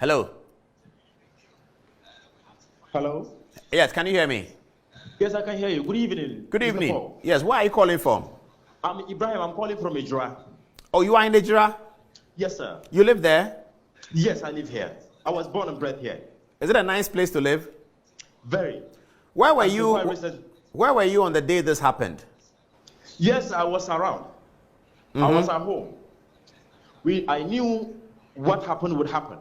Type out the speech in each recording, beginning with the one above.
Hello. Hello? Yes, can you hear me? Yes, I can hear you. Good evening. Good evening. Yes, where are you calling from? I'm Ibrahim. I'm calling from Ejura. Oh, you are in Ejura? Yes, sir. You live there? Yes, I live here. I was born and bred here. Is it a nice place to live? Very. Where were you? Where were you on the day this happened? Yes, I was around. I was at home. I knew what happened would happen.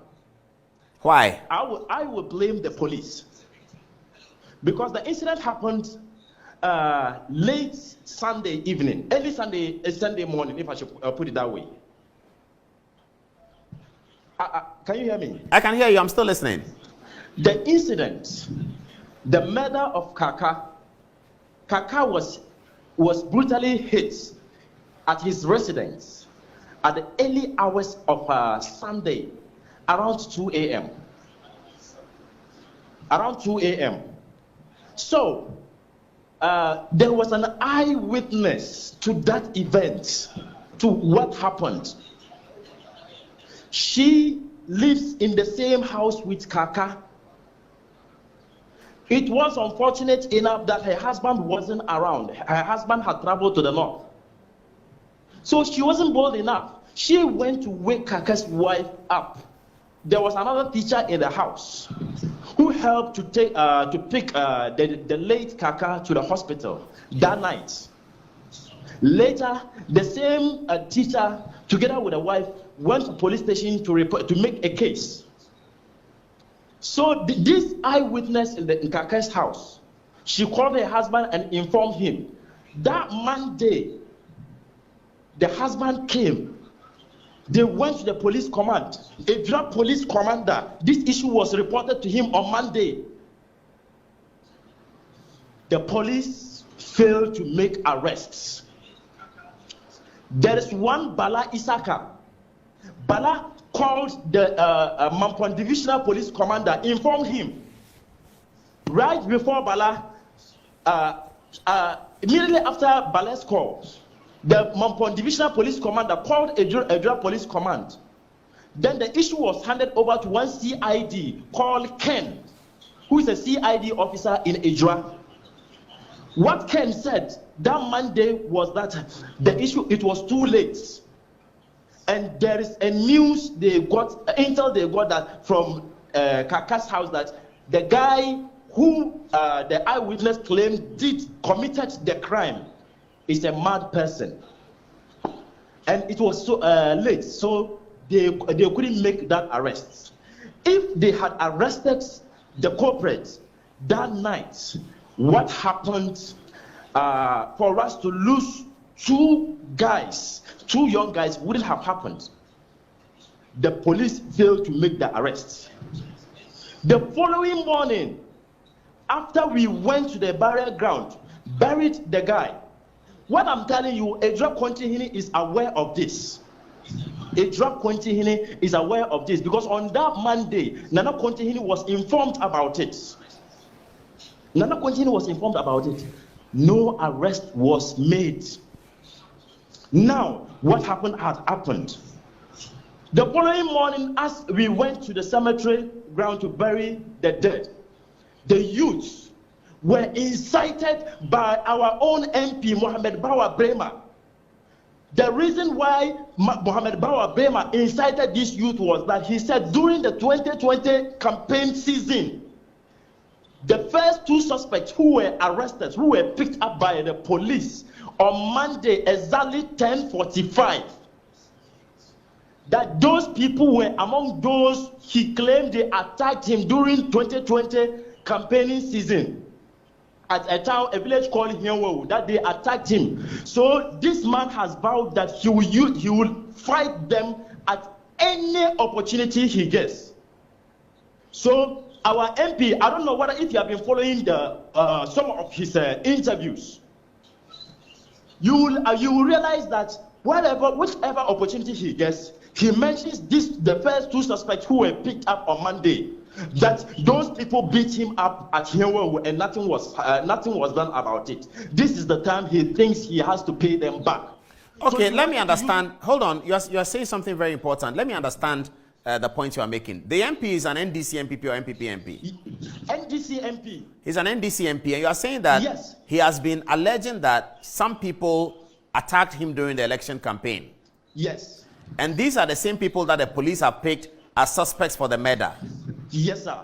Why? I would blame the police. Because the incident happened late Sunday evening, early Sunday morning, if I should put it that way. Can you hear me? I can hear you. I'm still listening. The incident, the murder of Kaaka was brutally hit at his residence at the early hours of Sunday, around 2 a.m. Around 2 a.m. So, there was an eyewitness to that event, to what happened. She lives in the same house with Kaaka. It was unfortunate enough that her husband wasn't around. Her husband had traveled to the north. So she wasn't bold enough. She went to wake Kaaka's wife up. There was another teacher in the house who helped to pick the late Kaaka to the hospital that night. Later, the same teacher, together with the wife, went to police station to make a case. So this eyewitness in Kaaka's house, she called her husband and informed him. That Monday, the husband came. They went to the police command. Ejura police commander. This issue was reported to him on Monday. The police failed to make arrests. There is one Bala Isaka. Bala called the Mampon Divisional Police Commander, informed him. Right before Bala, immediately after Bala's call, the Mampon Divisional Police Commander called Ejura Police Command. Then the issue was handed over to one CID called Ken, who is a CID officer in Ejura. What Ken said that Monday was that the issue, it was too late. And there is a news intel they got that from Kaaka's house that the guy who the eyewitness claimed committed the crime is a mad person. And it was so late, so they couldn't make that arrest. If they had arrested the culprit that night, what happened for us to lose two young guys wouldn't have happened. The police failed to make the arrest. The following morning, after we went to the burial ground, buried the guy. What I'm telling you, Ejura Kontihini is aware of this. Ejura Kontihini is aware of this because on that Monday, Nana Kontihini was informed about it. Nana Kontihini was informed about it. No arrest was made. Now, what happened had happened. The following morning, as we went to the cemetery ground to bury the dead, the youths were incited by our own MP, Mohamed Bawa Brema. The reason why Mohamed Bawa Brema incited this youth was that he said during the 2020 campaign season, the first two suspects who were arrested, who were picked up by the police on Monday, exactly 10:45, that those people were among those he claimed they attacked him during 2020 campaigning season at a village called Hienwo, that they attacked him. So this man has vowed that he will fight them at any opportunity he gets. So our MP, I don't know whether if you have been following some of his interviews, you will realize that whichever opportunity he gets, he mentions the first two suspects who were picked up on Monday, that those people beat him up at Hienwo and nothing was done about it. This is the time he thinks he has to pay them back. Okay, so let me understand. Hold on, you are saying something very important. Let me understand the point you are making. The MP is an NDC MPP or MPP MP? NDC MP. He's an NDC MP, and you are saying that yes, he has been alleging that some people attacked him during the election campaign. Yes. And these are the same people that the police have picked as suspects for the murder. Yes, sir.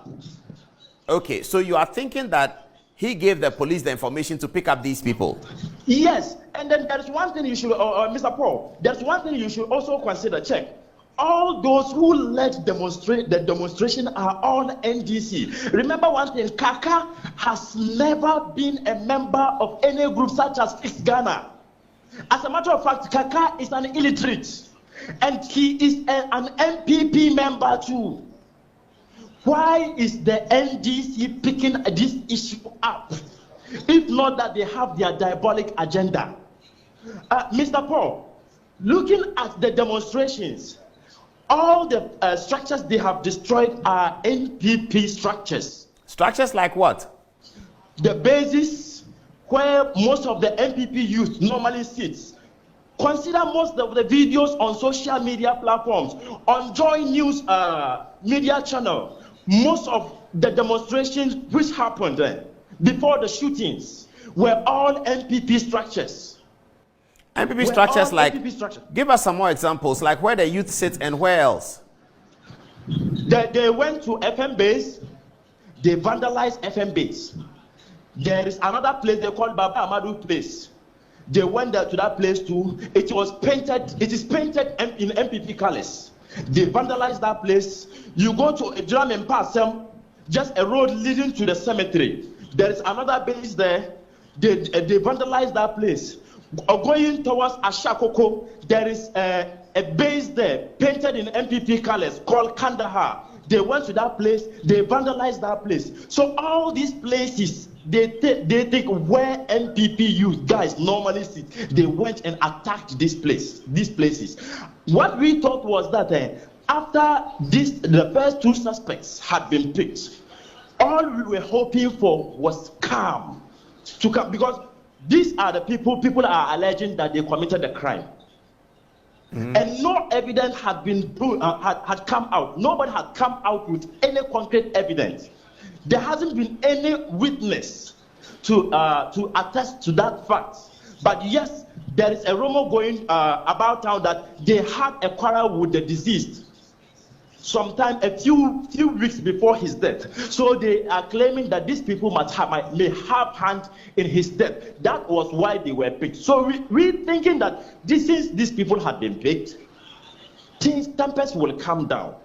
Okay, so you are thinking that he gave the police the information to pick up these people? Yes, and then there's one thing you should, Mr. Paul, there's one thing you should also consider, check. All those who led the demonstration are all NDC. Remember one thing, Kaaka has never been a member of any group such as Fix Ghana. As a matter of fact, Kaaka is an illiterate, and he is an MPP member too. Why is the NDC picking this issue up? If not that they have their diabolic agenda. Mr. Paul, looking at the demonstrations, all the structures they have destroyed are NPP structures. Structures like what? The bases where most of the NPP youth normally sits. Consider most of the videos on social media platforms, on Joy News media channel. Most of the demonstrations which happened before the shootings were all NPP structures. MPP structures like, NPP structure. Give us some more examples, like where the youth sit and where else? They went to FM base, they vandalized FM base. There is another place they call Baba Amadou place. They went there to that place too. It is painted in MPP colors. They vandalized that place. You go to Ejura and Passam, just a road leading to the cemetery. There is another base there. They vandalized that place. Going towards Ashakoko, there is a base there painted in MPP colors called Kandahar. They went to that place, they vandalized that place. So all these places, they take where MPP youth guys normally sit. They went and attacked these places. What we thought was that after the first two suspects had been picked, all we were hoping for was calm to come, because these are the people are alleging that they committed the crime. And no evidence had come out. Nobody had come out with any concrete evidence. There hasn't been any witness to attest to that fact. But yes, there is a rumor going about town that they had a quarrel with the deceased sometime a few weeks before his death. So they are claiming that these people may have hand in his death. That was why they were picked. So we thinking that since these people had been picked, tempers will come down.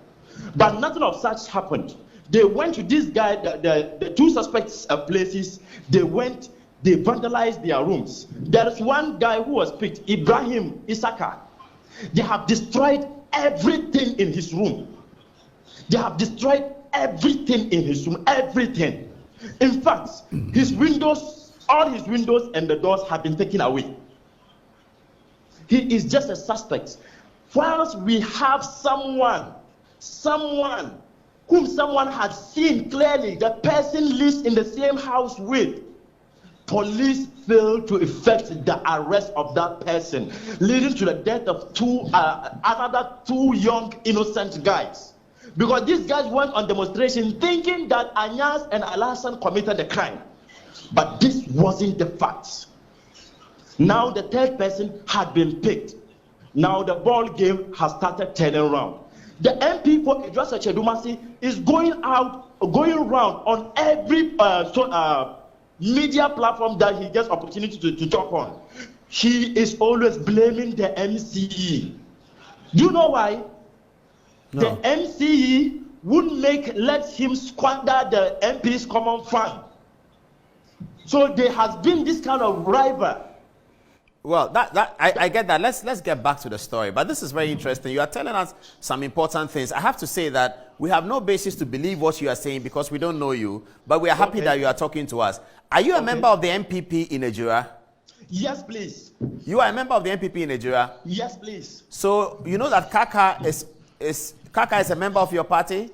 But nothing of such happened. They went to this guy, the two suspects' places. They vandalized their rooms. There is one guy who was picked, Ibrahim Isaka. They have destroyed everything in his room. They have destroyed everything in his room, everything. In fact, his windows, all his windows and the doors have been taken away. He is just a suspect. Whilst we have someone whom someone had seen clearly, the person lives in the same house with, police failed to effect the arrest of that person, leading to the death of another two young innocent guys. Because these guys went on demonstration thinking that Anyas and Alasan committed the crime. But this wasn't the fact. Now the third person had been picked. Now the ball game has started turning around. The MP for Ejura is going around on every media platform that he gets opportunity to talk on. He is always blaming the MCE. Do you know why? No. The MCE would let him squander the MP's common fund. So there has been this kind of rival. Well, I get that. Let's get back to the story. But this is very interesting. You are telling us some important things. I have to say that we have no basis to believe what you are saying because we don't know you. But we are happy that you are talking to us. Are you a member of the MPP in Ejura? Yes, please. You are a member of the MPP in Ejura? Yes, please. So you know that Kaaka is a member of your party?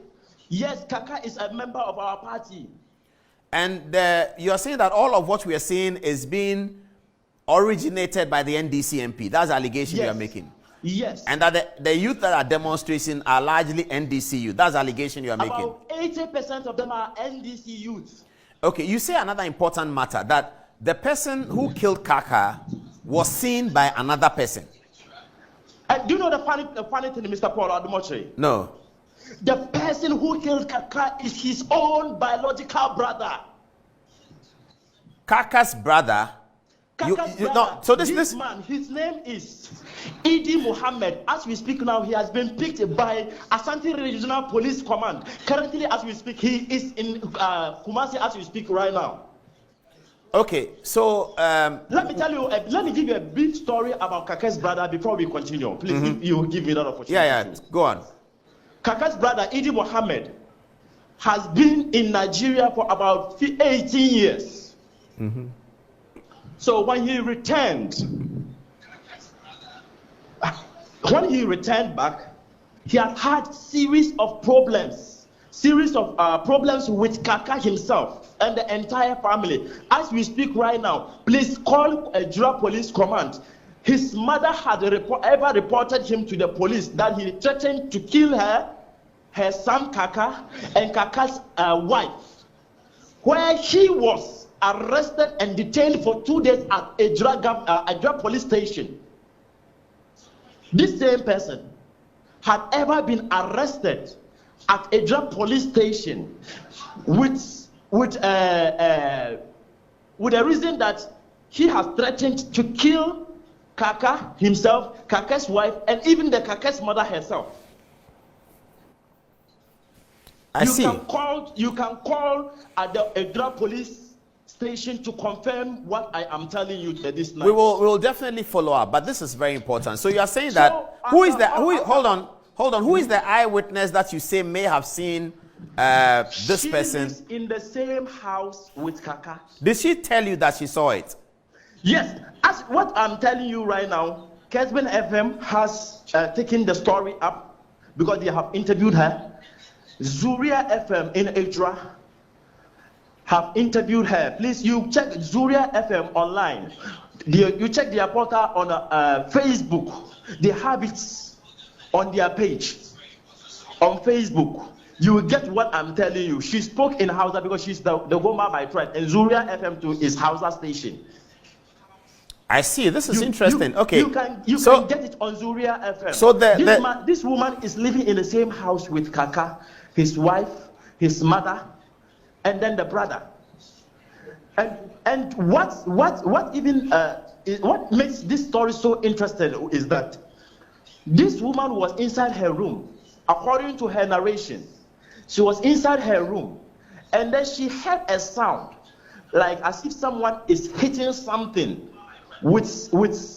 Yes, Kaaka is a member of our party. And you are saying that all of what we are seeing is being originated by the NDC MP. That's the allegation you are making. Yes. And that the youth that are demonstrating are largely NDC youth. That's the allegation you are making. About 80% of them are NDC youth. Okay, you say another important matter, that the person who killed Kaaka was seen by another person. Do you know the funny thing, Mr. Paul Adumoche? No. The person who killed Kaaka is his own biological brother. Kaaka's brother. No, so this man, his name is Idi Muhammad. As we speak now, he has been picked by Asante Regional Police Command. Currently, as we speak, he is in Kumasi as we speak right now. Okay, so let me give you a brief story about Kaaka's brother before we continue. Please, if you give me that opportunity. Yeah, go on. Kaaka's brother, Idi Muhammad, has been in Nigeria for about 18 years. So when he returned back, he had series of problems with Kaaka himself and the entire family. As we speak right now, please call Ejura Police Command. His mother had ever reported him to the police that he threatened to kill her son Kaaka, and Kaaka's wife, where he was arrested and detained for 2 days at Ejura police station. This same person had ever been arrested at Ejura police station with a reason that he has threatened to kill Kaaka himself, Kaaka's wife, and even the Kaaka's mother herself. You can call at the Ejura police station to confirm what I am telling you this night. We will definitely follow up, but this is very important. So you are saying that hold on, who is the eyewitness that you say may have seen this person? She is in the same house with Kaaka. Did she tell you that she saw it? Yes. As what I'm telling you right now, Kesben FM has taken the story up because they have interviewed her. Zuria FM in Ejura have interviewed her. Please, you check Zuria FM online. You check their portal on Facebook. They have it on their page on Facebook. You will get what I'm telling you. She spoke in Hausa because she's the Goma by tribe, and Zuria FM too is Hausa station. I see. This is interesting. Okay, you can get it on Zuria FM. So this woman is living in the same house with Kaaka, his wife, his mother, and then the brother. And what makes this story so interesting is that this woman was inside her room. According to her narration, she was inside her room, and then she heard a sound like as if someone is hitting something with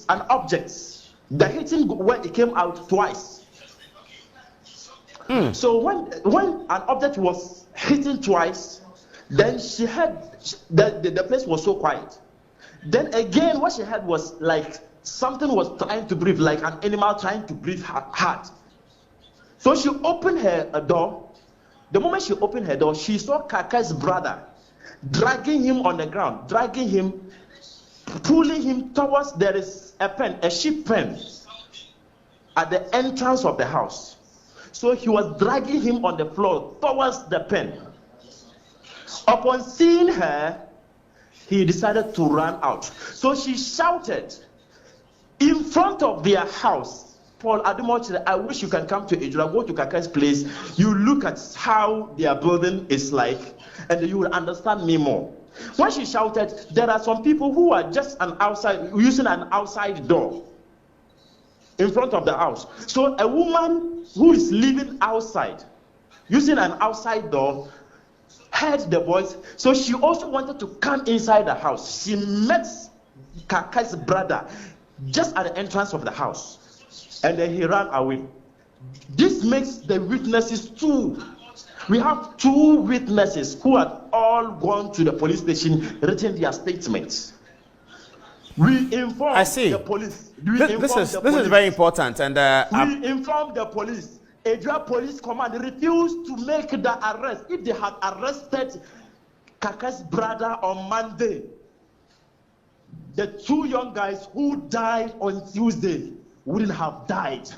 an object. The hitting when it came out twice. So when an object was hitting twice, then she heard the place was so quiet. Then again, what she heard was like something was trying to breathe, like an animal trying to breathe hard. So she opened her door. The moment she opened her door, she saw Kaaka's brother dragging him on the ground, pulling him towards, there is a sheep pen at the entrance of the house. So he was dragging him on the floor towards the pen. Upon seeing her, he decided to run out. So she shouted in front of their house, Paul Adumoche, I wish you can come to Ejura, go to Kaaka's place. You look at how their building is like, and you will understand me more. When she shouted, there are some people who are just using an outside door in front of the house. So a woman who is living outside, using an outside door, heard the voice. So she also wanted to come inside the house. She met Kaaka's brother just at the entrance of the house, and then he ran away. This makes the witnesses two. We have two witnesses who had all gone to the police station, written their statements. We informed the police. This is very important, and we informed the police. Ejura Police Command refused to make the arrest. If they had arrested Kaaka's brother on Monday, the two young guys who died on Tuesday wouldn't have died.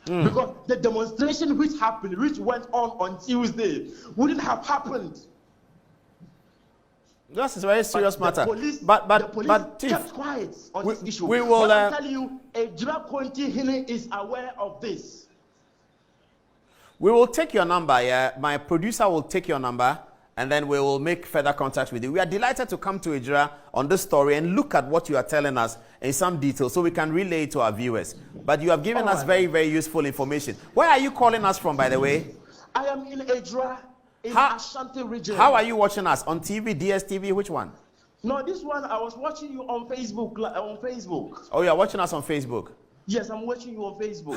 Because the demonstration which happened, which went on Tuesday, wouldn't have happened. This is a very serious matter. The police Chief, kept quiet on this issue. We will. But I'm telling you, Ejura County is aware of this. We will take your number. Yeah, my producer will take your number, and then we will make further contact with you. We are delighted to come to Ejura on this story and look at what you are telling us in some detail, so we can relay it to our viewers. But you have given us very, very useful information. Where are you calling us from, by the way? I am in Ejura. In Ashanti region. How are you watching us? On TV, DSTV, which one? No, this one I was watching you on Facebook. Oh, you're watching us on Facebook? Yes, I'm watching you on Facebook.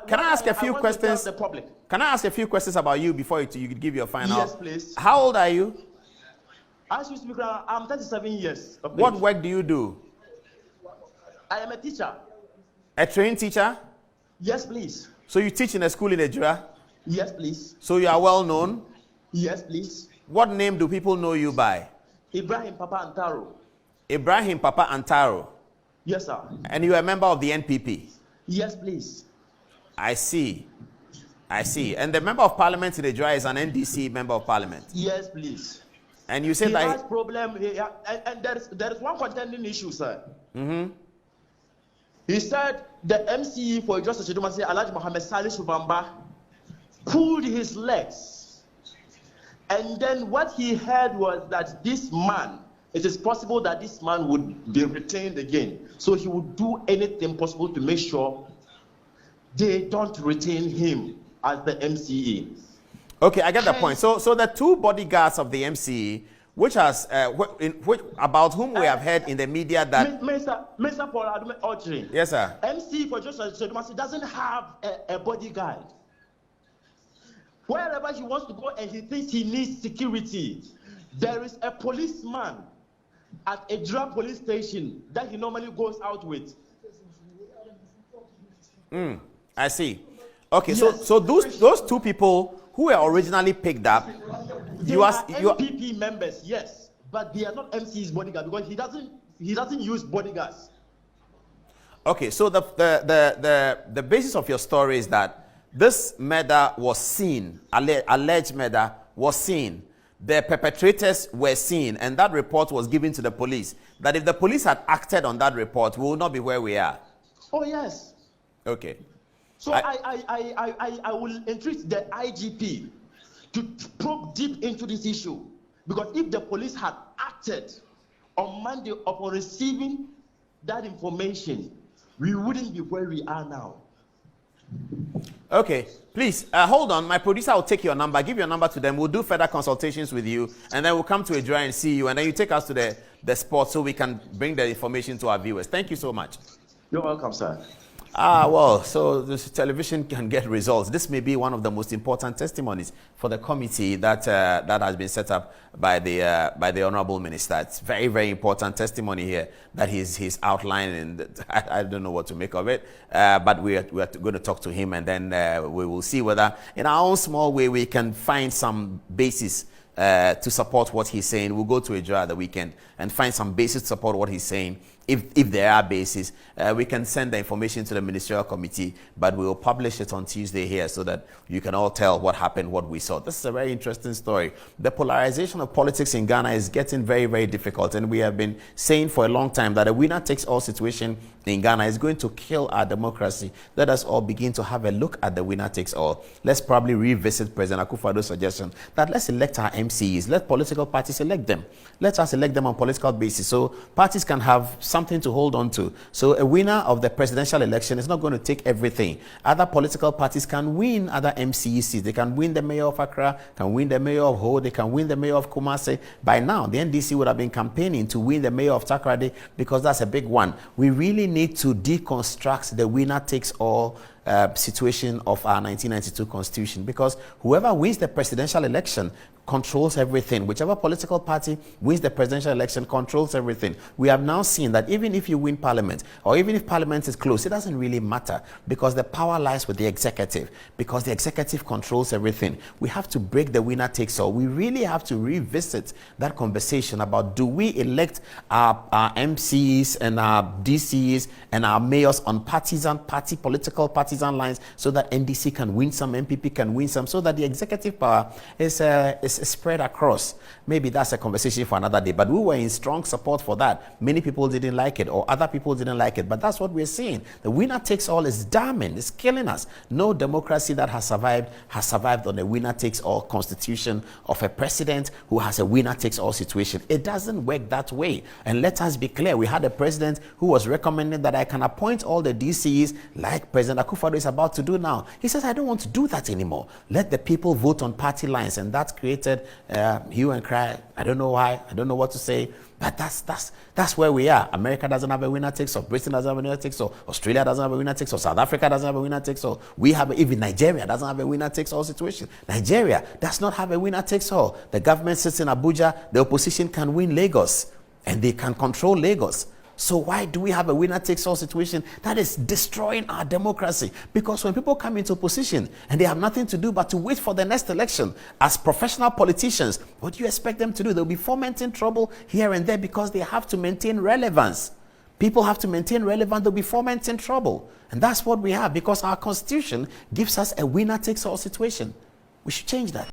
Can I ask a few questions? The public. Can I ask a few questions about you before you could give your final? Yes, please. How old are you? As you speak, I'm 37 years. What work do you do? I am a teacher. A trained teacher? Yes, please. So you teach in a school in Ejura? Yes, please. So you are well known? Yes, please. What name do people know you by? Ibrahim Papa Antaro. Ibrahim Papa Antaro. Yes, sir. And you are a member of the NPP? Yes, please. I see. And the member of parliament in Ejura is an NDC member of parliament? Yes, please. And you said he that has problem, and there is one contending issue, sir. He said the MCE for Justice Chidumasi, Alhaji Mohammed Salih Subamba, pulled his legs, and then what he heard was that this man, it is possible that this man would be retained again, so he would do anything possible to make sure they don't retain him as the MCE. Okay, I get the point. So the two bodyguards of the MCE, which has about whom we have heard in the media that Mr. Paul Adume Audrey. Yes, sir. MC for Justice Chidumasi doesn't have a bodyguard. Wherever he wants to go and he thinks he needs security, there is a policeman at Ejura police station that he normally goes out with. I see. Okay, yes. so those two people who were originally picked up, they are MPP members, yes, but they are not MC's bodyguard because he doesn't use bodyguards. Okay, so the basis of your story is that this murder was seen, alleged murder was seen. The perpetrators were seen, and that report was given to the police. That if the police had acted on that report, we would not be where we are. Oh yes. Okay. So I will entreat the IGP to probe deep into this issue, because if the police had acted on Monday upon receiving that information, we wouldn't be where we are now. Okay, please hold on. My producer will take your number. Give your number to them. We'll do further consultations with you, and then we'll come to Ejura and see you, and then you take us to the spot so we can bring the information to our viewers. Thank you so much. You're welcome, sir. Well, so this television can get results. This may be one of the most important testimonies for the committee that that has been set up by the Honorable Minister. It's very, very important testimony here that he's outlining. I don't know what to make of it, but we are going to talk to him, and then we will see whether in our own small way we can find some basis to support what he's saying. We'll go to Ejura the weekend and find some basis to support what he's saying. If there are bases, we can send the information to the ministerial committee, but we will publish it on Tuesday here so that you can all tell what happened, what we saw. This is a very interesting story. The polarization of politics in Ghana is getting very, very difficult, and we have been saying for a long time that a winner-takes-all situation in Ghana is going to kill our democracy. Let us all begin to have a look at the winner-takes-all. Let's probably revisit President akufo-addo's suggestion that let's elect our MCEs. Let political parties elect them. Let us elect them on political basis so parties can have something to hold on to. So a winner of the presidential election is not going to take everything. Other political parties can win other MCE seats. They can win the mayor of Accra, can win the mayor of Ho, they can win the mayor of Kumasi. By now, the NDC would have been campaigning to win the mayor of Takoradi because that's a big one. We really need to deconstruct the winner-takes-all situation of our 1992 constitution, because whoever wins the presidential election controls everything. Whichever political party wins the presidential election controls everything. We have now seen that even if you win parliament, or even if parliament is closed, it doesn't really matter, because the power lies with the executive, because the executive controls everything. We have to break the winner takes all. We really have to revisit that conversation about, do we elect our MCs and our DCs and our mayors on political partisan lines, so that NDC can win some, MPP can win some, so that the executive power is spread across. Maybe that's a conversation for another day, but we were in strong support for that. Many people didn't like it, or other people didn't like it, but that's what we're seeing. The winner takes all is damning, it's killing us. No democracy that has survived on a winner takes all constitution of a president who has a winner takes all situation. It doesn't work that way. And let us be clear, we had a president who was recommending that I can appoint all the DCs like President Akufo-Addo is about to do now. He says, I don't want to do that anymore. Let the people vote on party lines. And that created hue and cry. I don't know why. I don't know what to say. But that's where we are. America doesn't have a winner takes all. Britain doesn't have a winner takes all. Australia doesn't have a winner takes all. South Africa doesn't have a winner takes all. Even Nigeria doesn't have a winner takes all situation. Nigeria does not have a winner takes all. The government sits in Abuja. The opposition can win Lagos, and they can control Lagos. So why do we have a winner takes all situation? That is destroying our democracy. Because when people come into position and they have nothing to do but to wait for the next election, as professional politicians, what do you expect them to do? They'll be fomenting trouble here and there because they have to maintain relevance. People have to maintain relevance, they'll be fomenting trouble. And that's what we have, because our constitution gives us a winner takes all situation. We should change that.